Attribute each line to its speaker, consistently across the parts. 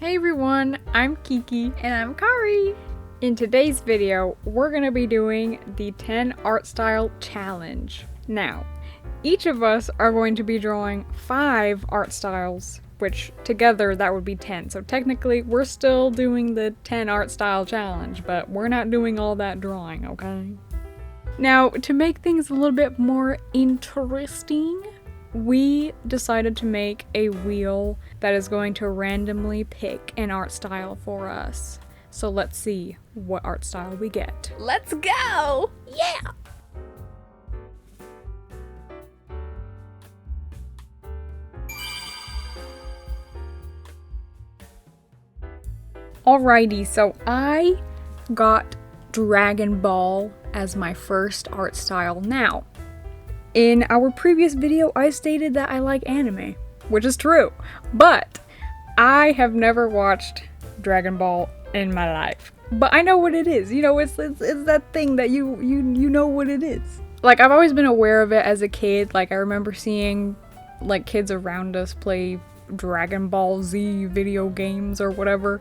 Speaker 1: Hey everyone, I'm Kiki.
Speaker 2: And I'm Kari.
Speaker 1: In today's video, we're going to be doing the 10 art style challenge. Now, each of us are going to be drawing 5 art styles, which together that would be 10. So technically, we're still doing the 10 art style challenge, but we're not doing all that drawing, okay? Now, to make things a little bit more interesting, we decided to make a wheel that is going to randomly pick an art style for us. So let's see what art style we get.
Speaker 2: Let's go! Yeah!
Speaker 1: Alrighty, so I got Dragon Ball as my first art style. Now, in our previous video, I stated that I like anime, which is true, but I have never watched Dragon Ball in my life. But I know what it is. You know, it's that thing that you know what it is. Like, I've always been aware of it as a kid. Like, I remember seeing, like, kids around us play Dragon Ball Z video games or whatever.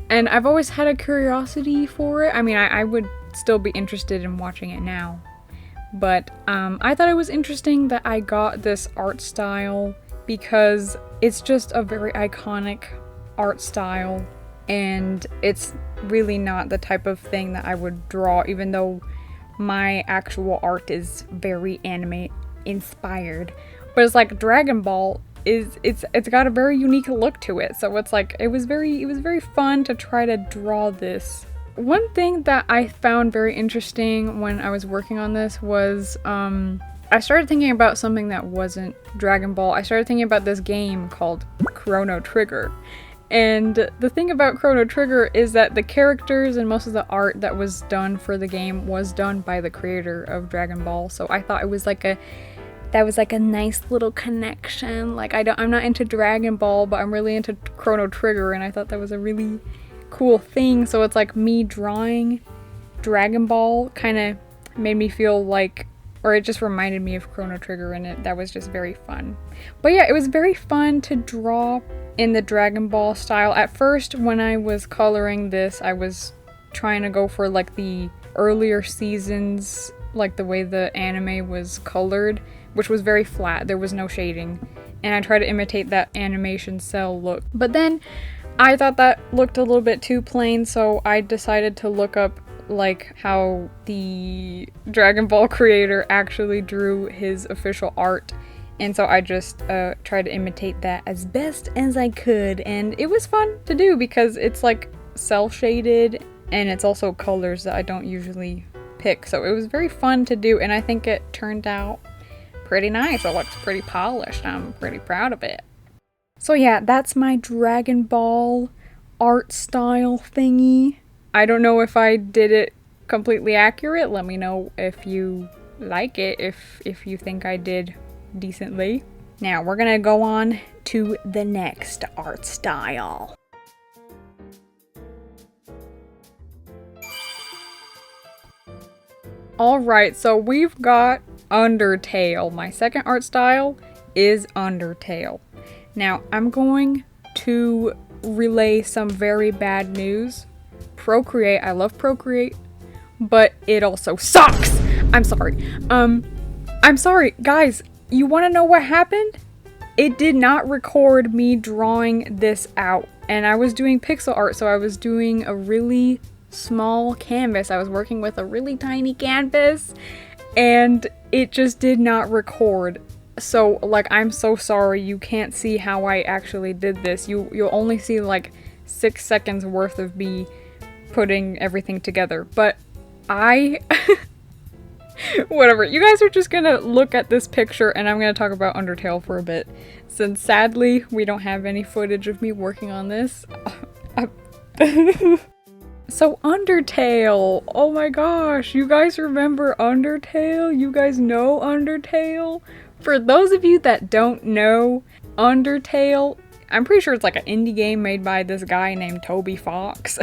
Speaker 1: And I've always had a curiosity for it. I mean, I would still be interested in watching it now. But I thought it was interesting that I got this art style because it's just a very iconic art style, and it's really not the type of thing that I would draw, even though my actual art is very anime inspired. But it's like Dragon Ball it's got a very unique look to it, so it's like it was very fun to try to draw this. One thing that I found very interesting when I was working on this was, I started thinking about something that wasn't Dragon Ball. I started thinking about this game called Chrono Trigger. And the thing about Chrono Trigger is that the characters and most of the art that was done for the game was done by the creator of Dragon Ball. So I thought it was like a nice little connection. Like, I'm not into Dragon Ball, but I'm really into Chrono Trigger, and I thought that was a really cool thing. So it's like me drawing Dragon Ball kind of made me feel like, or it just reminded me of Chrono Trigger, and that was just very fun. But yeah, it was very fun to draw in the Dragon Ball style. At first, when I was coloring this, I was trying to go for like the earlier seasons, like the way the anime was colored, which was very flat. There was no shading, and I tried to imitate that animation cell look. But then I thought that looked a little bit too plain, so I decided to look up like how the Dragon Ball creator actually drew his official art, and so I just tried to imitate that as best as I could, and it was fun to do because it's like cell shaded and it's also colors that I don't usually pick, so it was very fun to do, and I think it turned out pretty nice. It looks pretty polished. I'm pretty proud of it. So yeah, that's my Dragon Ball art style thingy. I don't know if I did it completely accurate. Let me know if you like it, if you think I did decently. Now we're gonna go on to the next art style. Alright, so we've got Undertale. My second art style is Undertale. Now, I'm going to relay some very bad news. Procreate, I love Procreate, but it also sucks! I'm sorry. I'm sorry, guys, you wanna know what happened? It did not record me drawing this out, and I was doing pixel art, so I was doing a really small canvas. I was working with a really tiny canvas, and it just did not record. So, like, I'm so sorry you can't see how I actually did this. You'll only see like 6 seconds worth of me putting everything together. But whatever. You guys are just gonna look at this picture, and I'm gonna talk about Undertale for a bit. Since sadly, we don't have any footage of me working on this. So Undertale, oh my gosh, you guys remember Undertale? You guys know Undertale? For those of you that don't know Undertale, I'm pretty sure it's like an indie game made by this guy named Toby Fox.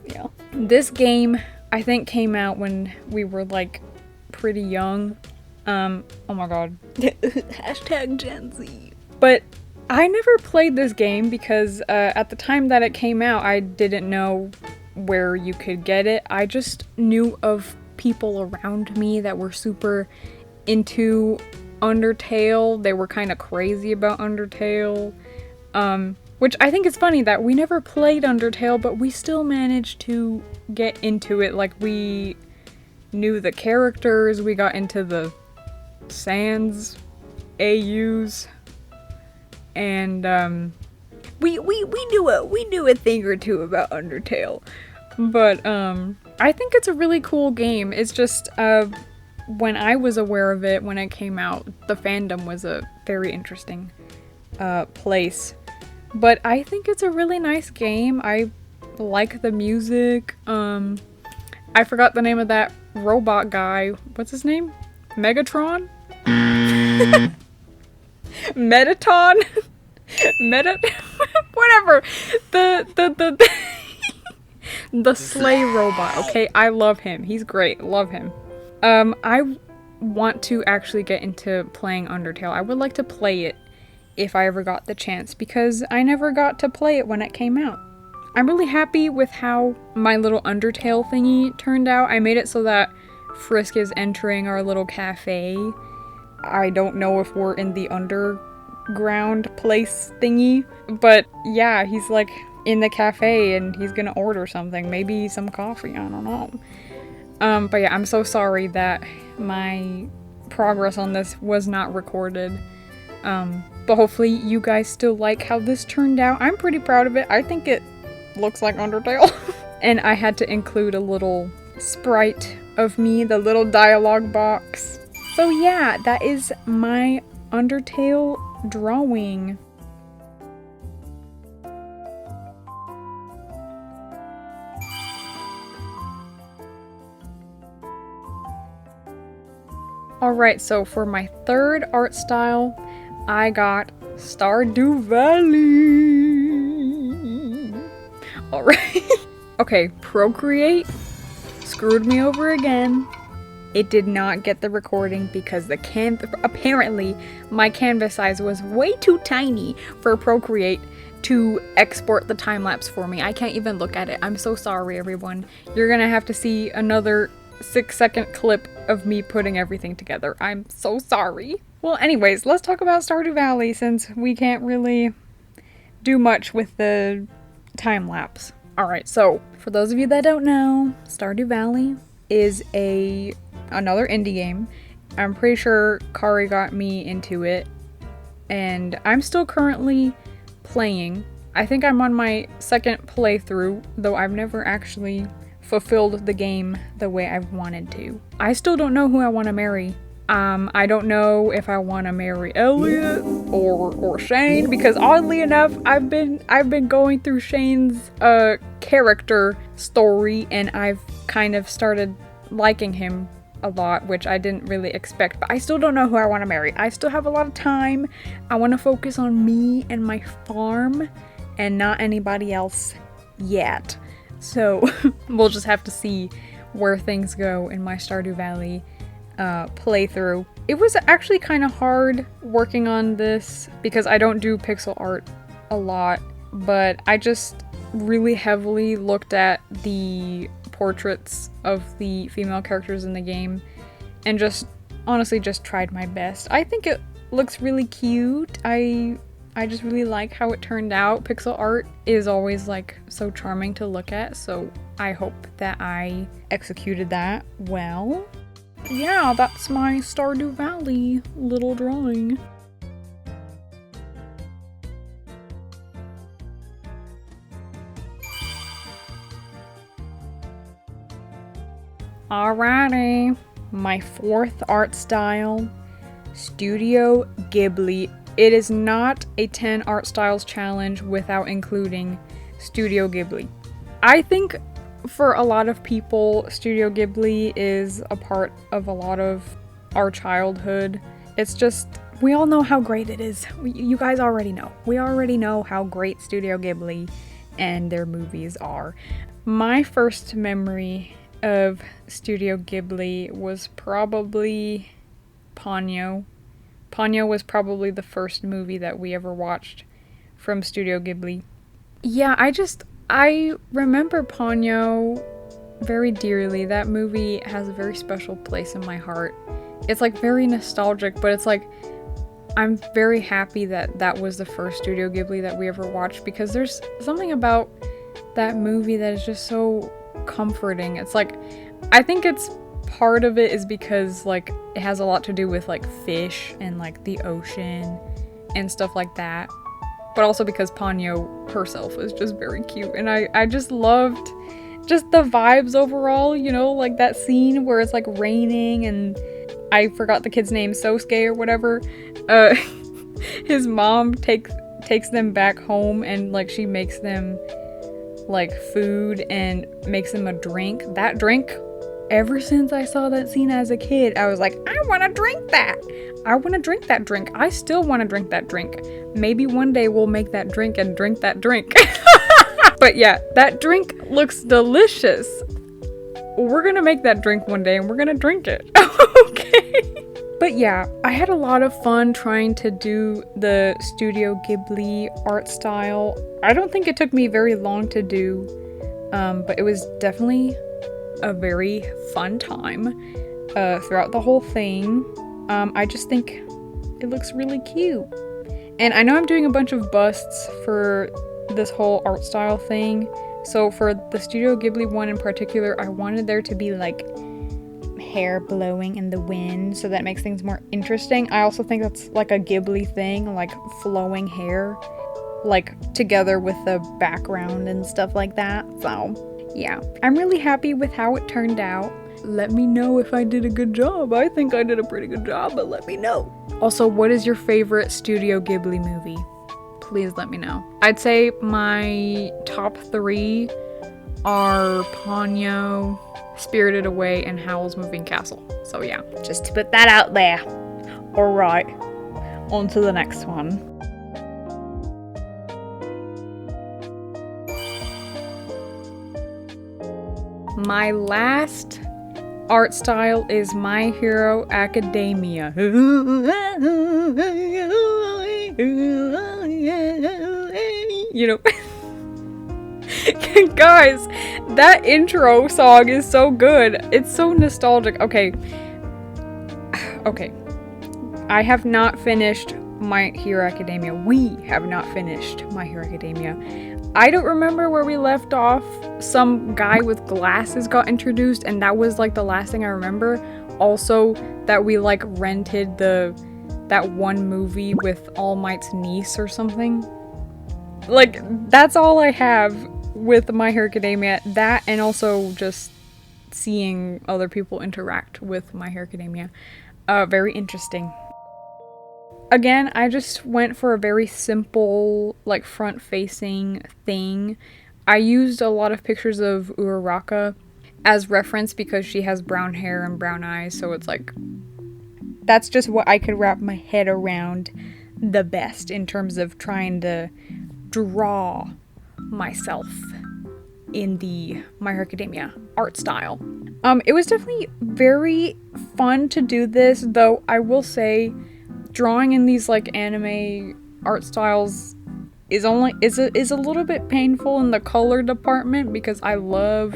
Speaker 1: Yeah. This game, I think, came out when we were like pretty young. Oh my god. Hashtag Gen Z. But I never played this game because at the time that it came out, I didn't know where you could get it. I just knew of people around me that were super into Undertale. They were kind of crazy about Undertale. Which I think is funny that we never played Undertale, but we still managed to get into it. Like, we knew the characters, we got into the Sans, AUs, and we knew a thing or two about Undertale. But I think it's a really cool game. It's just when I was aware of it when it came out, the fandom was a very interesting place. But I think it's a really nice game. I like the music. I forgot the name of that robot guy. What's his name? Megatron? Metaton? Whatever. The sleigh robot, okay? I love him. He's great. Love him. I want to actually get into playing Undertale. I would like to play it if I ever got the chance, because I never got to play it when it came out. I'm really happy with how my little Undertale thingy turned out. I made it so that Frisk is entering our little cafe. I don't know if we're in the underground place thingy, but yeah, he's like in the cafe and he's gonna order something, maybe some coffee, I don't know. But yeah, I'm so sorry that my progress on this was not recorded. But hopefully you guys still like how this turned out. I'm pretty proud of it. I think it looks like Undertale. And I had to include a little sprite of me, the little dialogue box. So yeah, that is my Undertale drawing. Alright, so for my third art style, I got Stardew Valley. Alright. Okay, Procreate screwed me over again. It did not get the recording because apparently my canvas size was way too tiny for Procreate to export the time lapse for me. I can't even look at it. I'm so sorry, everyone. You're gonna have to see another 6-second clip of me putting everything together. I'm so sorry. Well, anyways, let's talk about Stardew Valley since we can't really do much with the time lapse. Alright, so for those of you that don't know, Stardew Valley is another indie game. I'm pretty sure Kari got me into it, and I'm still currently playing. I think I'm on my second playthrough, though I've never actually fulfilled the game the way I've wanted to. I still don't know who I want to marry. I don't know if I want to marry Elliot or Shane, because oddly enough, I've been going through Shane's character story, and I've kind of started liking him a lot, which I didn't really expect, but I still don't know who I want to marry. I still have a lot of time. I want to focus on me and my farm and not anybody else yet. So we'll just have to see where things go in my Stardew Valley playthrough. It was actually kind of hard working on this because I don't do pixel art a lot, but I just really heavily looked at the portraits of the female characters in the game and just honestly just tried my best. I think it looks really cute. I just really like how it turned out. Pixel art is always like so charming to look at, so I hope that I executed that well. Yeah, that's my Stardew Valley little drawing. Alrighty, my fourth art style, Studio Ghibli. It is not a 10 art styles challenge without including Studio Ghibli. I think for a lot of people, Studio Ghibli is a part of a lot of our childhood. It's just, we all know how great it is. You guys already know. We already know how great Studio Ghibli and their movies are. My first memory of Studio Ghibli was probably Ponyo. Ponyo was probably the first movie that we ever watched from Studio Ghibli. Yeah, I remember Ponyo very dearly. That movie has a very special place in my heart. It's like very nostalgic, but it's like I'm very happy that that was the first Studio Ghibli that we ever watched, because there's something about that movie that is just so comforting. It's like, I think it's part of it is because like it has a lot to do with like fish and like the ocean and stuff like that, but also because Ponyo herself is just very cute, and I just loved just the vibes overall, you know, like that scene where it's like raining and I forgot the kid's name, Sosuke or whatever. His mom takes them back home, and like she makes them like food and makes them a drink. That drink, ever since I saw that scene as a kid, I was like, I want to drink that. I want to drink that drink. I still want to drink that drink. Maybe one day we'll make that drink and drink that drink. But yeah, that drink looks delicious. We're gonna make that drink one day and we're gonna drink it. Okay. But yeah, I had a lot of fun trying to do the Studio Ghibli art style. I don't think it took me very long to do, but it was definitely a very fun time throughout the whole thing. I just think it looks really cute. And I know I'm doing a bunch of busts for this whole art style thing. So for the Studio Ghibli one in particular, I wanted there to be like hair blowing in the wind, so that makes things more interesting. I also think that's like a Ghibli thing, like flowing hair, like together with the background and stuff like that. So yeah, I'm really happy with how it turned out. Let me know if I did a good job. I think I did a pretty good job, but let me know. Also, what is your favorite Studio Ghibli movie? Please let me know. I'd say my top 3 are Ponyo, Spirited Away, and Howl's Moving Castle. So yeah, just to put that out there. Alright, on to the next one. My last art style is My Hero Academia. You know, guys, that intro song is so good. It's so nostalgic. Okay. I have not finished My Hero Academia. We have not finished My Hero Academia. I don't remember where we left off. Some guy with glasses got introduced, and that was like the last thing I remember. Also, that we like rented that one movie with All Might's niece or something. Like, that's all I have with My Hero Academia. That, and also just seeing other people interact with My Hero Academia. Very interesting. Again, I just went for a very simple, like, front-facing thing. I used a lot of pictures of Uraraka as reference because she has brown hair and brown eyes, so it's like, that's just what I could wrap my head around the best in terms of trying to draw myself in the My Hero Academia art style. It was definitely very fun to do this, though I will say drawing in these like anime art styles is a little bit painful in the color department, because I love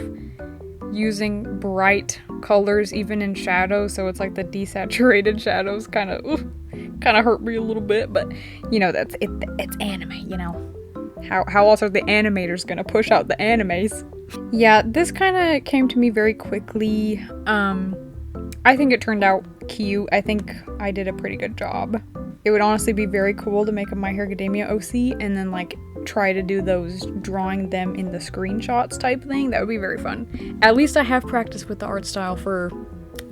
Speaker 1: using bright colors even in shadows, so it's like the desaturated shadows kind of hurt me a little bit, but you know, it's anime, you know. How else are the animators gonna push out the animes? Yeah, this kind of came to me very quickly. I think it turned out cute. I think I did a pretty good job. It would honestly be very cool to make a My Hero Academia OC and then like try to do those drawing them in the screenshots type thing. That would be very fun. At least I have practice with the art style for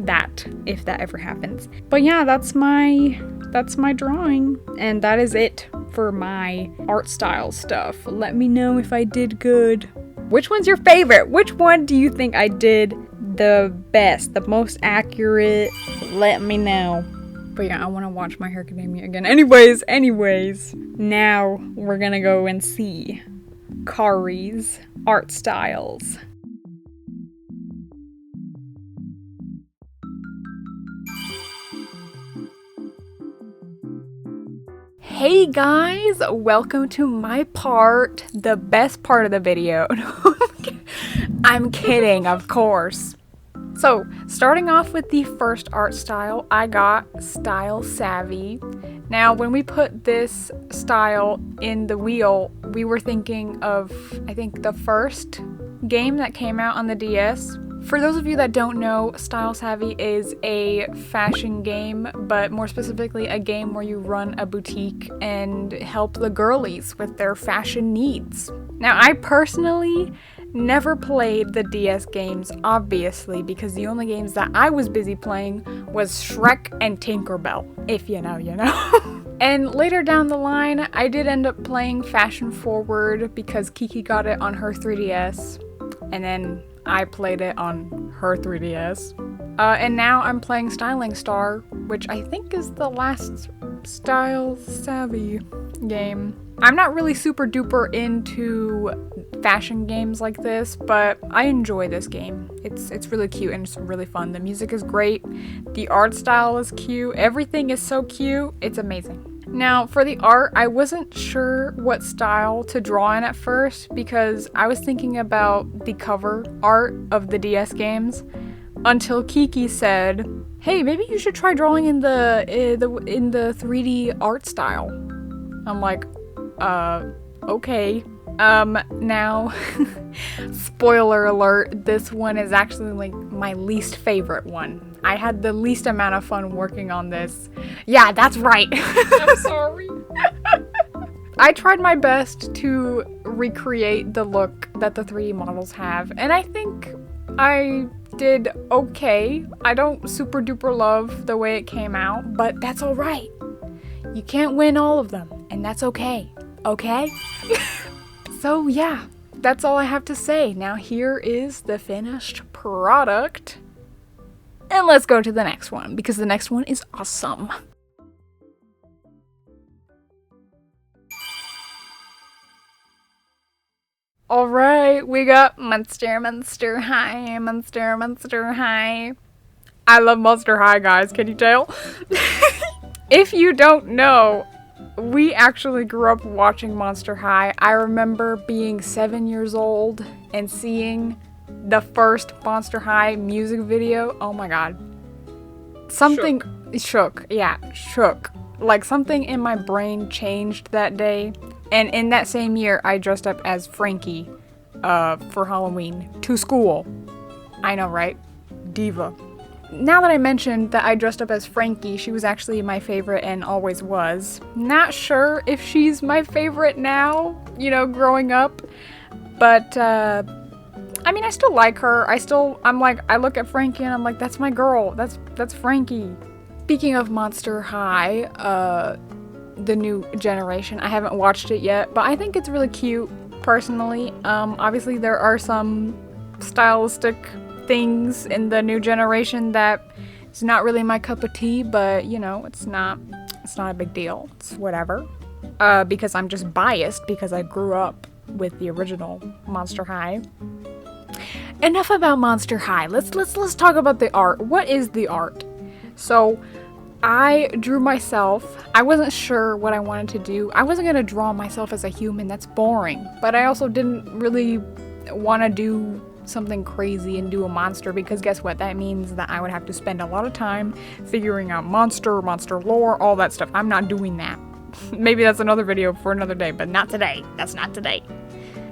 Speaker 1: that, if that ever happens. But yeah, that's my drawing, and that is it for my art style stuff. Let me know if I did good. Which one's your favorite? Which one do you think I did the best, the most accurate? Let me know. But yeah, I want to watch My Hero Academia again. Anyways, now we're gonna go and see Kari's art styles. Hey guys, welcome to my part, the best part of the video. I'm kidding, of course. So, starting off with the first art style, I got Style Savvy. Now, when we put this style in the wheel, we were thinking of, I think, the first game that came out on the DS. For those of you that don't know, Style Savvy is a fashion game, but more specifically a game where you run a boutique and help the girlies with their fashion needs. Now, I personally never played the DS games, obviously, because the only games that I was busy playing was Shrek and Tinkerbell. If you know, you know. And later down the line, I did end up playing Fashion Forward because Kiki got it on her 3DS, and then I played it on her 3DS. And now I'm playing Styling Star, which I think is the last Style Savvy game. I'm not really super duper into fashion games like this, but I enjoy this game. It's really cute and it's really fun. The music is great, the art style is cute, everything is so cute, it's amazing. Now, for the art, I wasn't sure what style to draw in at first because I was thinking about the cover art of the DS games until Kiki said, "Hey, maybe you should try drawing in the 3D art style." I'm like, okay. Now, spoiler alert, this one is actually like my least favorite one. I had the least amount of fun working on this. Yeah, that's right. I'm sorry. I tried my best to recreate the look that the 3D models have, and I think I did okay. I don't super duper love the way it came out, but that's alright. You can't win all of them, and that's okay. Okay? So yeah, that's all I have to say. Now here is the finished product. And let's go to the next one, because the next one is awesome. Alright, we got Monster High, Monster High. I love Monster High, guys, can you tell? If you don't know, we actually grew up watching Monster High. I remember being 7 years old and seeing the first Monster High music video. Oh my god. Something shook. Yeah, shook. Like something in my brain changed that day. And in that same year, I dressed up as Frankie for Halloween to school. I know, right? Diva. Now that I mentioned that I dressed up as Frankie, she was actually my favorite and always was. Not sure if she's my favorite now, you know, growing up. But, I mean, I still like her. I look at Frankie and I'm like, that's my girl. That's Frankie. Speaking of Monster High, the new generation, I haven't watched it yet, but I think it's really cute, personally. Obviously there are some stylistic things in the new generation that is not really my cup of tea, but you know, it's not a big deal. It's whatever. Because I'm just biased because I grew up with the original Monster High. Enough about Monster High. Let's talk about the art. What is the art? So I drew myself. I wasn't sure what I wanted to do. I wasn't gonna draw myself as a human, that's boring. But I also didn't really want to do something crazy and do a monster, because guess what? That means that I would have to spend a lot of time figuring out monster lore, all that stuff. I'm not doing that. Maybe that's another video for another day, but not today. That's not today.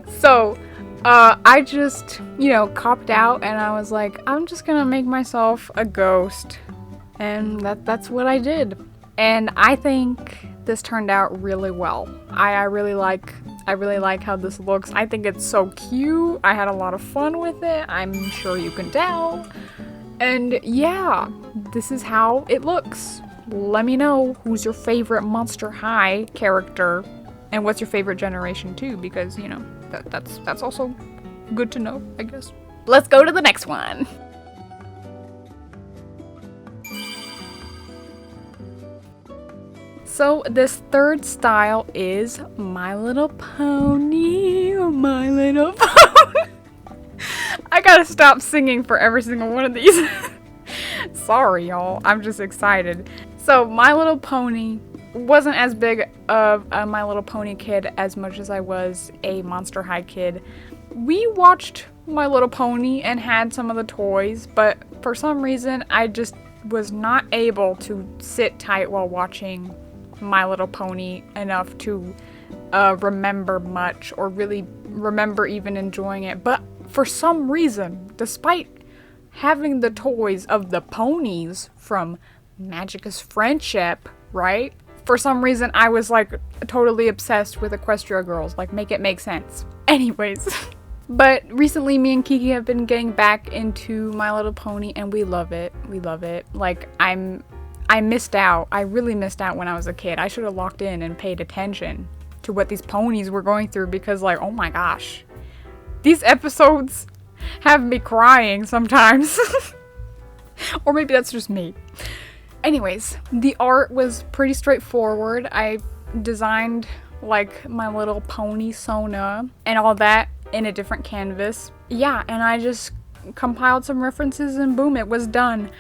Speaker 1: So, I just, you know, copped out and I was like, I'm just gonna make myself a ghost. And that's what I did. And I think this turned out really well. I really like how this looks. I think it's so cute. I had a lot of fun with it. I'm sure you can tell. And yeah, this is how it looks. Let me know who's your favorite Monster High character and what's your favorite generation too, because you know, that's also good to know, I guess. Let's go to the next one. So this third style is My Little Pony, My Little Pony. I gotta stop singing for every single one of these. Sorry, y'all. I'm just excited. So My Little Pony wasn't as big of a My Little Pony kid as much as I was a Monster High kid. We watched My Little Pony and had some of the toys, but for some reason I just was not able to sit tight while watching My Little Pony enough to remember much or really remember even enjoying it. But for some reason, despite having the toys of the ponies from Magicka's Friendship, right? For some reason, I was like totally obsessed with Equestria Girls. Like, make it make sense. Anyways. But recently, me and Kiki have been getting back into My Little Pony, and we love it. We love it. Like, I missed out. I really missed out when I was a kid. I should have locked in and paid attention to what these ponies were going through because, like, oh my gosh. These episodes have me crying sometimes. Or maybe that's just me. Anyways, the art was pretty straightforward. I designed, like, my little pony Sona and all that in a different canvas. Yeah, and I just compiled some references and boom, it was done.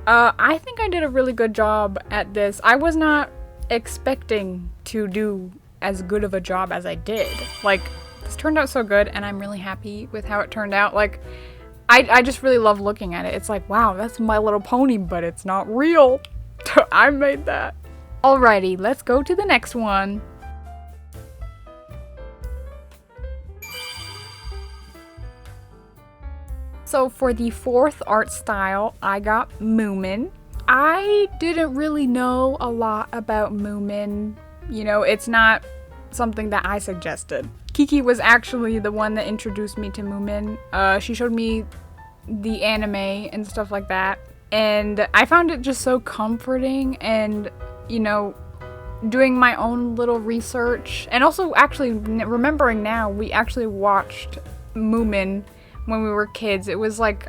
Speaker 1: I think I did a really good job at this. I was not expecting to do as good of a job as I did. Like, this turned out so good and I'm really happy with how it turned out. Like, I just really love looking at it. It's like, wow, that's My Little Pony, but it's not real. I made that. Alrighty, let's go to the next one. So for the fourth art style, I got Moomin. I didn't really know a lot about Moomin. You know, it's not something that I suggested. Kiki was actually the one that introduced me to Moomin. She showed me the anime and stuff like that. And I found it just so comforting and, you know, doing my own little research. And also actually remembering now, we actually watched Moomin when we were kids. It was like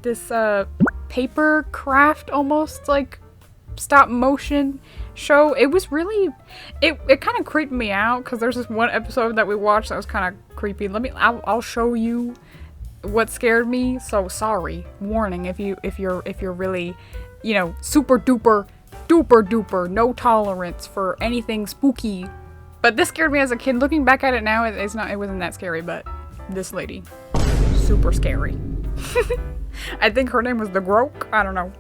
Speaker 1: this paper craft almost, like stop motion show. It was really, it kind of creeped me out because there's this one episode that we watched that was kind of creepy. I'll show you what scared me. So sorry, warning if you're really, you know, super duper no tolerance for anything spooky. But this scared me as a kid. Looking back at it now, it wasn't that scary, but this lady, super scary. I think her name was the Groke. I don't know.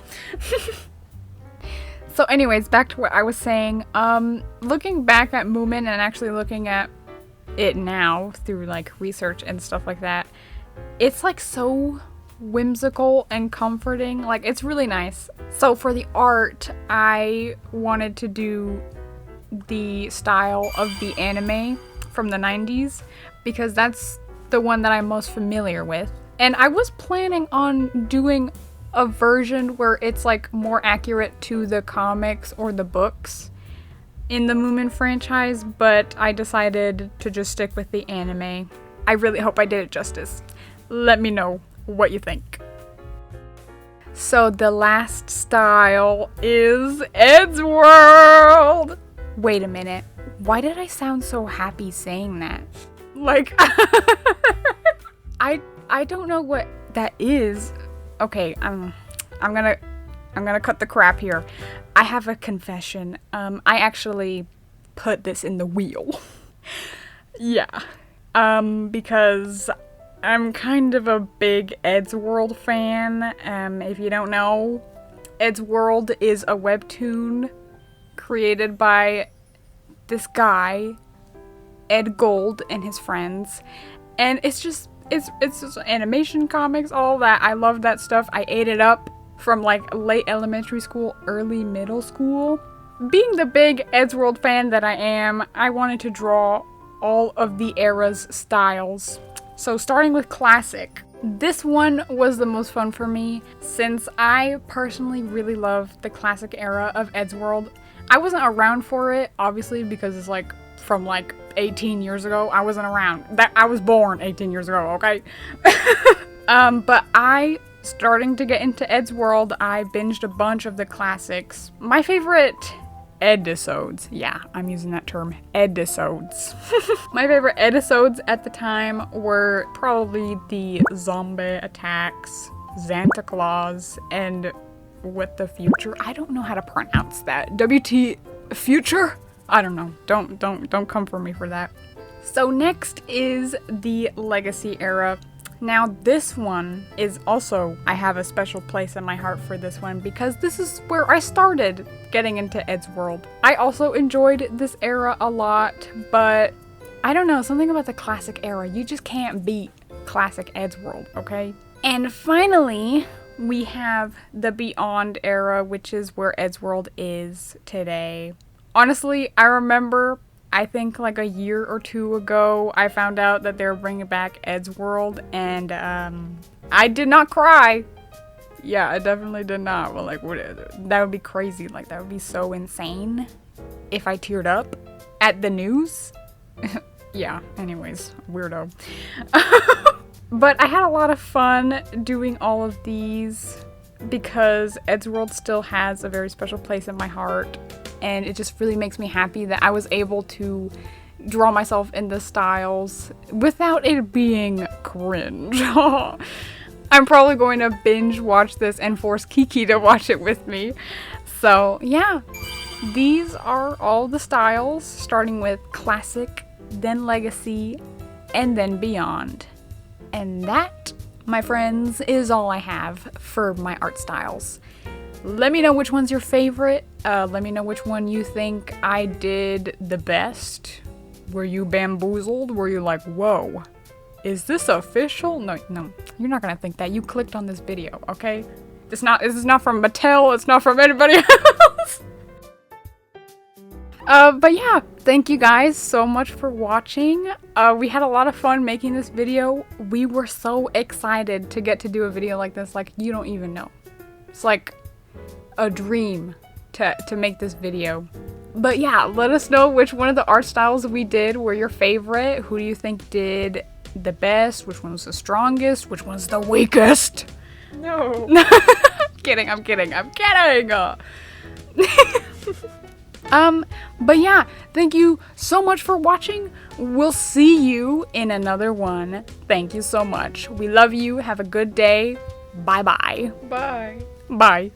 Speaker 1: So anyways, back to what I was saying. Looking back at Moomin and actually looking at it now through like research and stuff like that, it's like so whimsical and comforting. Like, it's really nice. So for the art, I wanted to do the style of the anime from the 90s because that's the one that I'm most familiar with. And I was planning on doing a version where it's like more accurate to the comics or the books in the Moomin franchise, but I decided to just stick with the anime. I really hope I did it justice. Let me know what you think. So the last style is Eddsworld. Wait a minute. Why did I sound so happy saying that? Like, I don't know what that is. Okay, I'm gonna cut the crap here. I have a confession. I actually put this in the wheel. Yeah. Because I'm kind of a big Eddsworld fan. If you don't know, Eddsworld is a webtoon created by this guy, Ed Gold, and his friends. And it's just animation, comics, all that. I love that stuff. I ate it up from like late elementary school, early middle school. Being the big Eddsworld fan that I am, I wanted to draw all of the era's styles. So starting with classic. This one was the most fun for me since I personally really love the classic era of Eddsworld. I wasn't around for it, obviously, because it's like from like 18 years ago. I wasn't around. I was born 18 years ago, okay? But starting to get into Eddsworld, I binged a bunch of the classics. My favorite Eddisodes. Yeah, I'm using that term. Eddisodes. My favorite Eddisodes at the time were probably the Zombie Attacks, Santa Claus, and What the Future. I don't know how to pronounce that. future? I don't know. Don't come for me for that. So next is the Legacy era. Now this one is also, I have a special place in my heart for this one because this is where I started getting into Eddsworld. I also enjoyed this era a lot, but I don't know, something about the classic era, you just can't beat classic Eddsworld, okay? And finally, we have the Beyond era, which is where Eddsworld is today. Honestly, I remember, I think like a year or two ago, I found out that they were bringing back Eddsworld, and I did not cry. Yeah, I definitely did not. Well, like, that would be crazy. Like, that would be so insane if I teared up at the news. Yeah, anyways, weirdo. But I had a lot of fun doing all of these because Eddsworld still has a very special place in my heart, and it just really makes me happy that I was able to draw myself in the styles without it being cringe. I'm probably going to binge watch this and force Kiki to watch it with me. So yeah, these are all the styles, starting with Classic, then Legacy, and then Beyond. And that, my friends, is all I have for my art styles. Let me know which one's your favorite. Let me know which one you think I did the best. Were you bamboozled? Were you like, whoa, is this official? No, you're not gonna think that. You clicked on this video, okay? This is not from Mattel, it's not from anybody else. But yeah, thank you guys so much for watching. We had a lot of fun making this video. We were so excited to get to do a video like this, like you don't even know. It's like a dream to make this video. But yeah, let us know which one of the art styles we did were your favorite. Who do you think did the best? Which one was the strongest? Which one's the weakest? No. I'm kidding. But yeah, thank you so much for watching. We'll see you in another one. Thank you so much. We love you. Have a good day. Bye-bye.
Speaker 2: Bye.
Speaker 1: Bye.